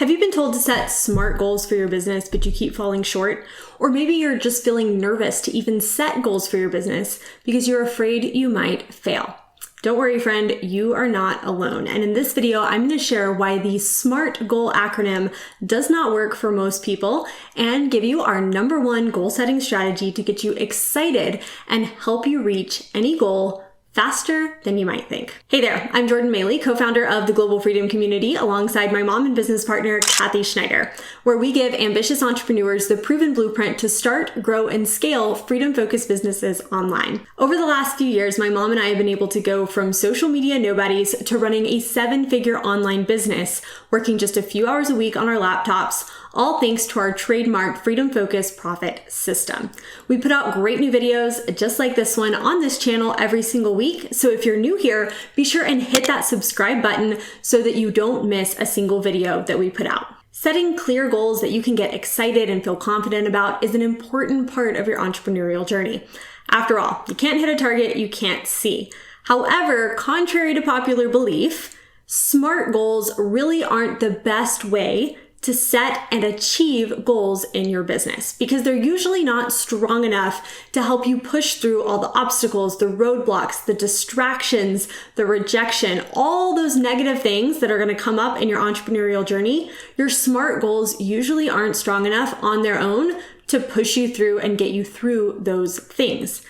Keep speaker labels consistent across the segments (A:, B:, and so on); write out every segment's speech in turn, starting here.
A: Have you been told to set smart goals for your business, but you keep falling short? Or maybe you're just feeling nervous to even set goals for your business because you're afraid you might fail. Don't worry, friend, you are not alone. And in this video, I'm going to share why the SMART goal acronym does not work for most people and give you our #1 goal setting strategy to get you excited and help you reach any goal faster than you might think. Hey there, I'm Jordan Maylea, co-founder of the Global Freedom Community, alongside my mom and business partner, Kathy Schneider, where we give ambitious entrepreneurs the proven blueprint to start, grow, and scale freedom-focused businesses online. Over the last few years, my mom and I have been able to go from social media nobodies to running a 7-figure online business, working just a few hours a week on our laptops, all thanks to our trademarked freedom-focused profit system. We put out great new videos just like this one on this channel every single week. So if you're new here, be sure and hit that subscribe button so that you don't miss a single video that we put out. Setting clear goals that you can get excited and feel confident about is an important part of your entrepreneurial journey. After all, you can't hit a target you can't see. However, contrary to popular belief, SMART goals really aren't the best way to set and achieve goals in your business because they're usually not strong enough to help you push through all the obstacles, the roadblocks, the distractions, the rejection, all those negative things that are going to come up in your entrepreneurial journey. Your SMART goals usually aren't strong enough on their own to push you through and get you through those things.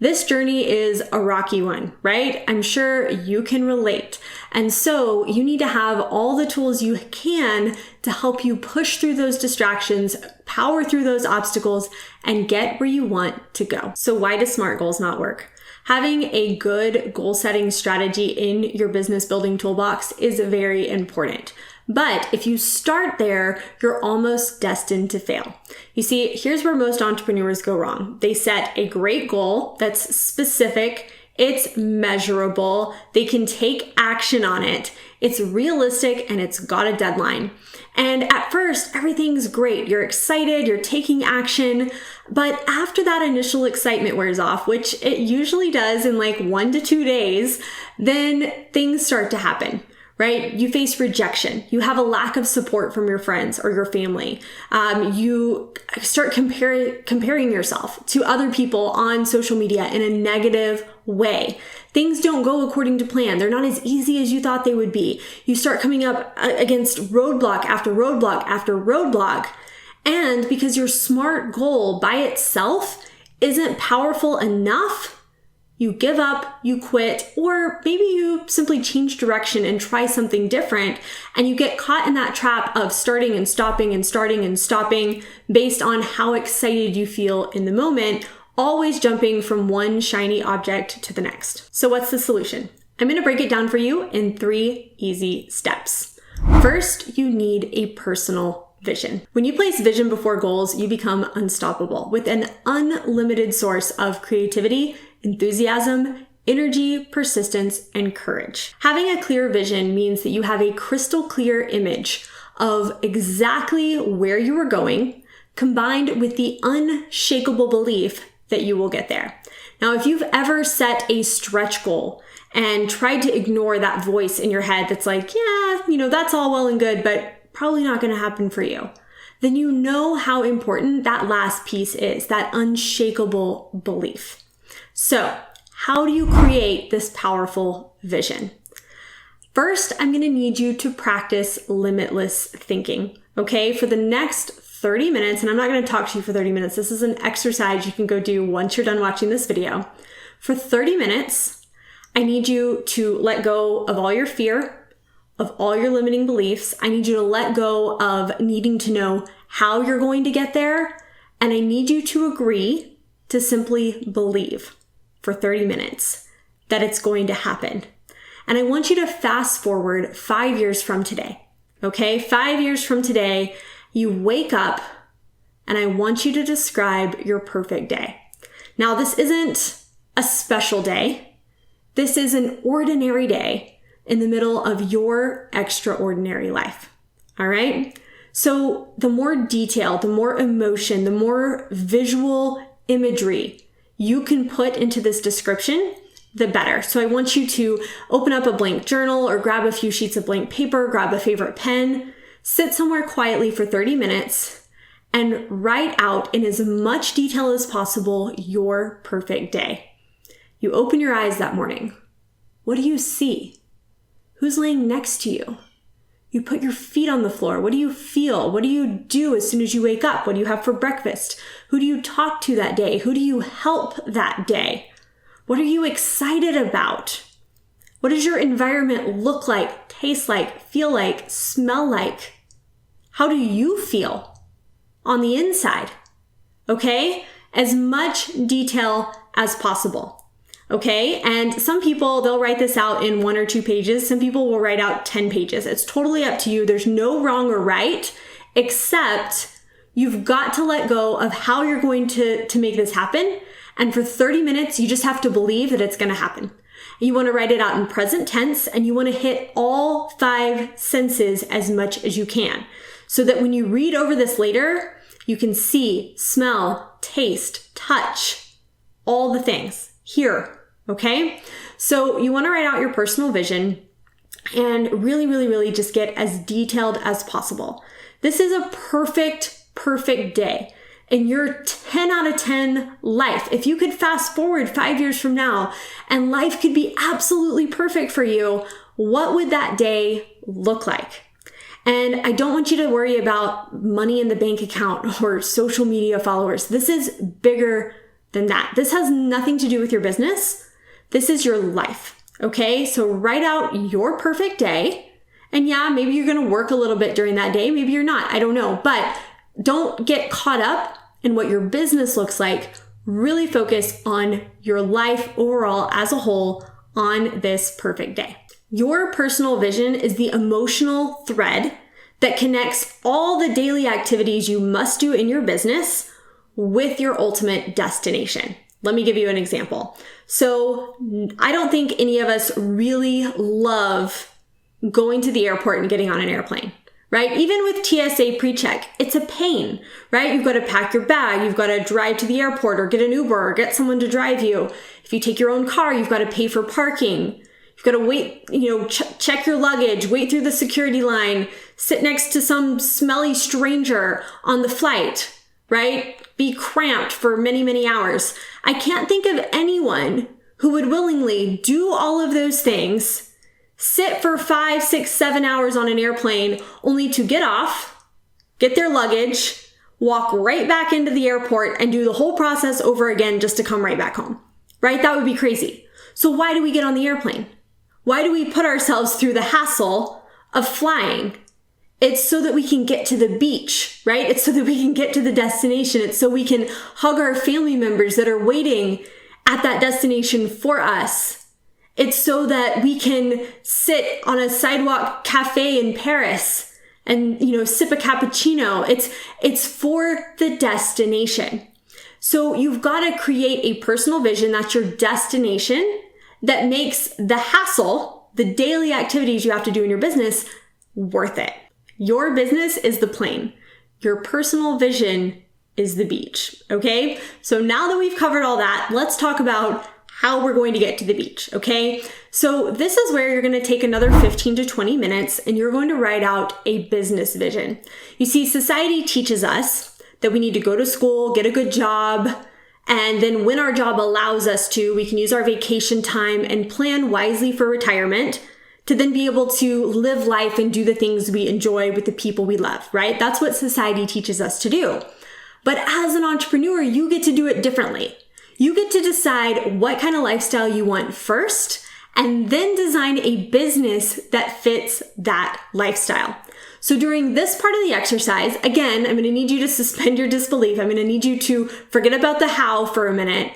A: This journey is a rocky one, right? I'm sure you can relate. And so you need to have all the tools you can to help you push through those distractions, power through those obstacles, and get where you want to go. So why do SMART goals not work? Having a good goal setting strategy in your business building toolbox is very important. But if you start there, you're almost destined to fail. You see, here's where most entrepreneurs go wrong. They set a great goal that's specific, it's measurable, they can take action on it, it's realistic, and it's got a deadline. And at first, everything's great. You're excited, you're taking action, but after that initial excitement wears off, which it usually does in like 1 to 2 days, then things start to happen. Right? You face rejection. You have a lack of support from your friends or your family. You start comparing yourself to other people on social media in a negative way. Things don't go according to plan. They're not as easy as you thought they would be. You start coming up against roadblock after roadblock after roadblock. And because your SMART goal by itself isn't powerful enough, you give up, you quit, or maybe you simply change direction and try something different, and you get caught in that trap of starting and stopping and starting and stopping based on how excited you feel in the moment, always jumping from one shiny object to the next. So what's the solution? I'm going to break it down for you in 3 easy steps. First, you need a personal vision. When you place vision before goals, you become unstoppable with an unlimited source of creativity, enthusiasm, energy, persistence, and courage. Having a clear vision means that you have a crystal clear image of exactly where you are going, combined with the unshakable belief that you will get there. Now, if you've ever set a stretch goal and tried to ignore that voice in your head that's like, yeah, that's all well and good, but probably not going to happen for you, then you know how important that last piece is, that unshakable belief. So, how do you create this powerful vision? First, I'm going to need you to practice limitless thinking, okay? For the next 30 minutes, and I'm not going to talk to you for 30 minutes. This is an exercise you can go do once you're done watching this video. For 30 minutes, I need you to let go of all your fear, of all your limiting beliefs. I need you to let go of needing to know how you're going to get there. And I need you to agree to simply believe for 30 minutes that it's going to happen. And I want you to fast forward 5 years from today. Okay? 5 years from today, you wake up and I want you to describe your perfect day. Now, this isn't a special day. This is an ordinary day in the middle of your extraordinary life. All right? So the more detail, the more emotion, the more visual imagery you can put into this description, the better. So I want you to open up a blank journal or grab a few sheets of blank paper, grab a favorite pen, sit somewhere quietly for 30 minutes and write out in as much detail as possible your perfect day. You open your eyes that morning. What do you see? Who's laying next to you? You put your feet on the floor. What do you feel? What do you do as soon as you wake up? What do you have for breakfast? Who do you talk to that day? Who do you help that day? What are you excited about? What does your environment look like, taste like, feel like, smell like? How do you feel on the inside? Okay? As much detail as possible. Okay, and some people, they'll write this out in 1 or 2 pages. Some people will write out 10 pages. It's totally up to you. There's no wrong or right, except you've got to let go of how you're going to make this happen. And for 30 minutes, you just have to believe that it's going to happen. You want to write it out in present tense, and you want to hit all 5 senses as much as you can, so that when you read over this later, you can see, smell, taste, touch, all the things, hear. Okay, so you want to write out your personal vision and really just get as detailed as possible. This is a perfect day in your 10 out of 10 life. If you could fast forward 5 years from now and life could be absolutely perfect for you, what would that day look like? And I don't want you to worry about money in the bank account or social media followers. This is bigger than that. This has nothing to do with your business. This is your life, okay? So write out your perfect day. And yeah, maybe you're going to work a little bit during that day. Maybe you're not. I don't know. But don't get caught up in what your business looks like. Really focus on your life overall as a whole on this perfect day. Your personal vision is the emotional thread that connects all the daily activities you must do in your business with your ultimate destination. Let me give you an example. So I don't think any of us really love going to the airport and getting on an airplane, right? Even with TSA pre-check, it's a pain, right? You've got to pack your bag. You've got to drive to the airport or get an Uber or get someone to drive you. If you take your own car, you've got to pay for parking. You've got to wait, check your luggage, wait through the security line, sit next to some smelly stranger on the flight, right? Be cramped for many hours. I can't think of anyone who would willingly do all of those things, sit for 5, 6, 7 hours on an airplane, only to get off, get their luggage, walk right back into the airport, and do the whole process over again just to come right back home, right? That would be crazy. So why do we get on the airplane? Why do we put ourselves through the hassle of flying? It's so that we can get to the beach, right? It's so that we can get to the destination. It's so we can hug our family members that are waiting at that destination for us. It's so that we can sit on a sidewalk cafe in Paris and, sip a cappuccino. It's for the destination. So you've got to create a personal vision. That's your destination that makes the hassle, the daily activities you have to do in your business, worth it. Your business is the plane. Your personal vision is the beach, okay? So now that we've covered all that, let's talk about how we're going to get to the beach, okay? So this is where you're going to take another 15 to 20 minutes and you're going to write out a business vision. You see, society teaches us that we need to go to school, get a good job, and then when our job allows us to, we can use our vacation time and plan wisely for retirement to then be able to live life and do the things we enjoy with the people we love, right? That's what society teaches us to do. But as an entrepreneur, you get to do it differently. You get to decide what kind of lifestyle you want first, and then design a business that fits that lifestyle. So during this part of the exercise, again, I'm going to need you to suspend your disbelief. I'm going to need you to forget about the how for a minute.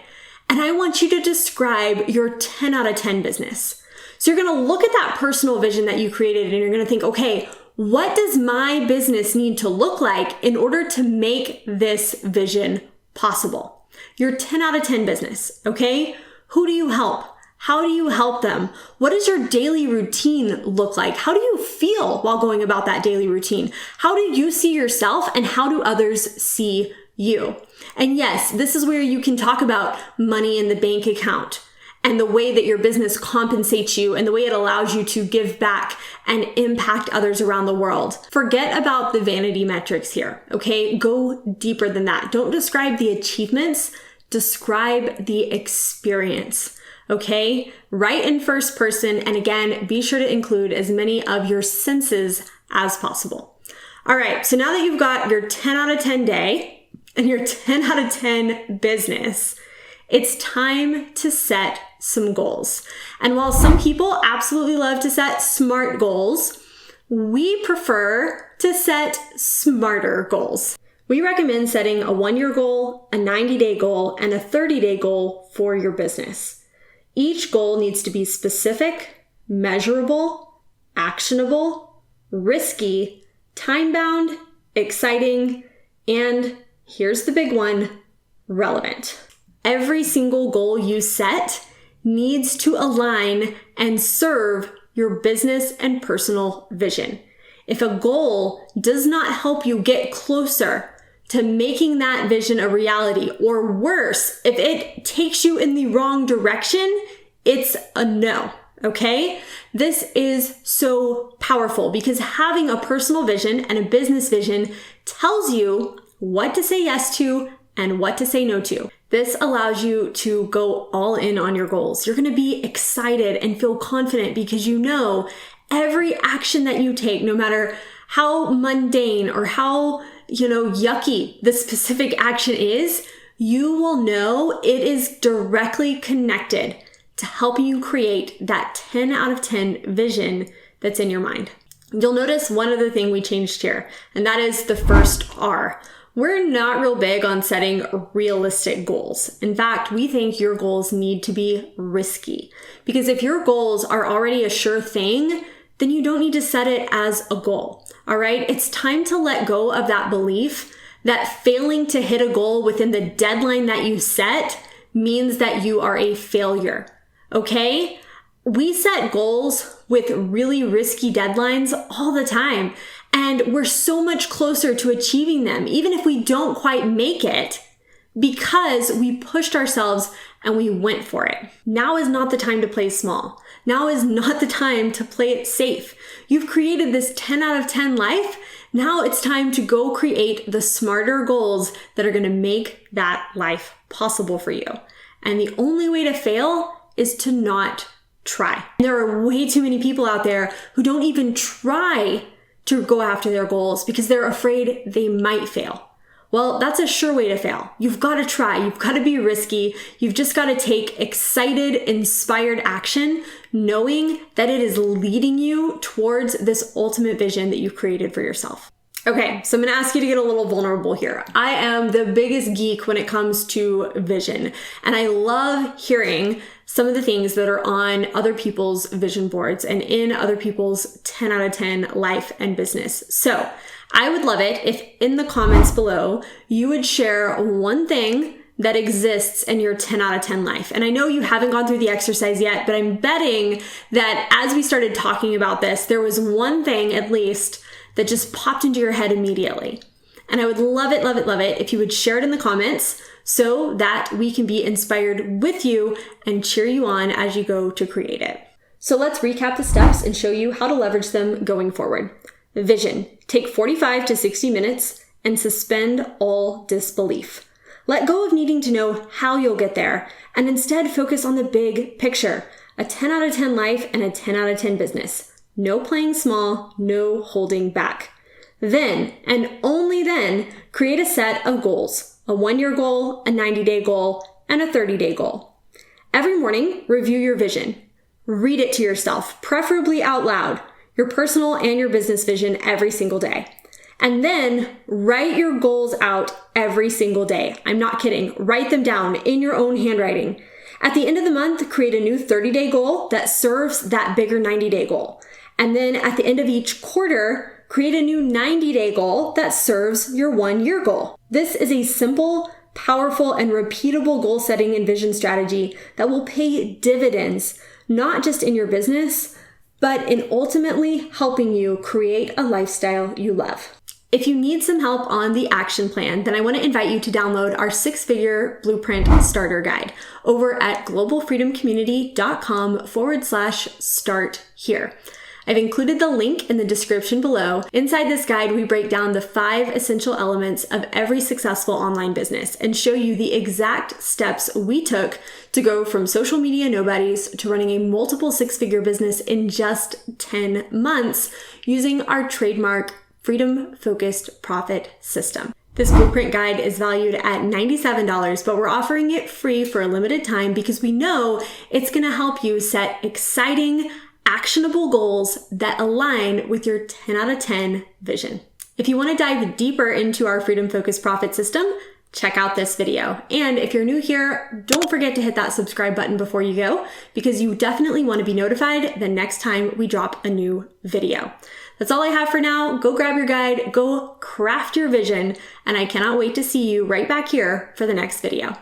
A: And I want you to describe your 10 out of 10 business. So you're going to look at that personal vision that you created and you're going to think, okay, what does my business need to look like in order to make this vision possible? Your 10 out of 10 business, okay? Who do you help? How do you help them? What does your daily routine look like? How do you feel while going about that daily routine? How do you see yourself and how do others see you? And yes, this is where you can talk about money in the bank account and the way that your business compensates you and the way it allows you to give back and impact others around the world. Forget about the vanity metrics here, okay? Go deeper than that. Don't describe the achievements, describe the experience, okay? Write in first person, and again, be sure to include as many of your senses as possible. All right, so now that you've got your 10 out of 10 day and your 10 out of 10 business, it's time to set some goals. And while some people absolutely love to set SMART goals, we prefer to set smarter goals. We recommend setting a 1-year goal, a 90-day goal, and a 30-day goal for your business. Each goal needs to be specific, measurable, actionable, risky, time-bound, exciting, and here's the big one, relevant. Every single goal you set needs to align and serve your business and personal vision. If a goal does not help you get closer to making that vision a reality, or worse, if it takes you in the wrong direction, it's a no, okay? This is so powerful because having a personal vision and a business vision tells you what to say yes to and what to say no to. This allows you to go all in on your goals. You're going to be excited and feel confident because you know every action that you take, no matter how mundane or how, yucky the specific action is, you will know it is directly connected to helping you create that 10 out of 10 vision that's in your mind. You'll notice one other thing we changed here, and that is the first R. We're not real big on setting realistic goals. In fact, we think your goals need to be risky, because if your goals are already a sure thing, then you don't need to set it as a goal. All right. It's time to let go of that belief that failing to hit a goal within the deadline that you set means that you are a failure. Okay. We set goals with really risky deadlines all the time. And we're so much closer to achieving them, even if we don't quite make it, because we pushed ourselves and we went for it. Now is not the time to play small. Now is not the time to play it safe. You've created this 10 out of 10 life. Now it's time to go create the smarter goals that are going to make that life possible for you. And the only way to fail is to not try. There are way too many people out there who don't even try to go after their goals because they're afraid they might fail. Well, that's a sure way to fail. You've got to try. You've got to be risky. You've just got to take excited, inspired action, knowing that it is leading you towards this ultimate vision that you've created for yourself. Okay, so I'm going to ask you to get a little vulnerable here. I am the biggest geek when it comes to vision, and I love hearing some of the things that are on other people's vision boards and in other people's 10 out of 10 life and business. So I would love it if in the comments below, you would share one thing that exists in your 10 out of 10 life. And I know you haven't gone through the exercise yet, but I'm betting that as we started talking about this, there was one thing at least that just popped into your head immediately. And I would love it, love it, love it if you would share it in the comments so that we can be inspired with you and cheer you on as you go to create it. So let's recap the steps and show you how to leverage them going forward. Vision. Take 45 to 60 minutes and suspend all disbelief. Let go of needing to know how you'll get there and instead focus on the big picture, a 10 out of 10 life and a 10 out of 10 business. No playing small, no holding back. Then, and only then, create a set of goals, a 1-year goal, a 90-day goal, and a 30-day goal. Every morning, review your vision. Read it to yourself, preferably out loud, your personal and your business vision every single day. And then write your goals out every single day. I'm not kidding. Write them down in your own handwriting. At the end of the month, create a new 30-day goal that serves that bigger 90-day goal. And then at the end of each quarter, create a new 90-day goal that serves your 1-year goal. This is a simple, powerful, and repeatable goal setting and vision strategy that will pay dividends, not just in your business, but in ultimately helping you create a lifestyle you love. If you need some help on the action plan, then I want to invite you to download our 6-figure blueprint starter guide over at globalfreedomcommunity.com/start here. I've included the link in the description below. Inside this guide, we break down the 5 essential elements of every successful online business and show you the exact steps we took to go from social media nobodies to running a multiple 6-figure business in just 10 months using our trademark freedom-focused profit system. This blueprint guide is valued at $97, but we're offering it free for a limited time because we know it's going to help you set exciting, actionable goals that align with your 10 out of 10 vision. If you want to dive deeper into our freedom-focused profit system, check out this video. And if you're new here, don't forget to hit that subscribe button before you go, because you definitely want to be notified the next time we drop a new video. That's all I have for now. Go grab your guide, go craft your vision, and I cannot wait to see you right back here for the next video.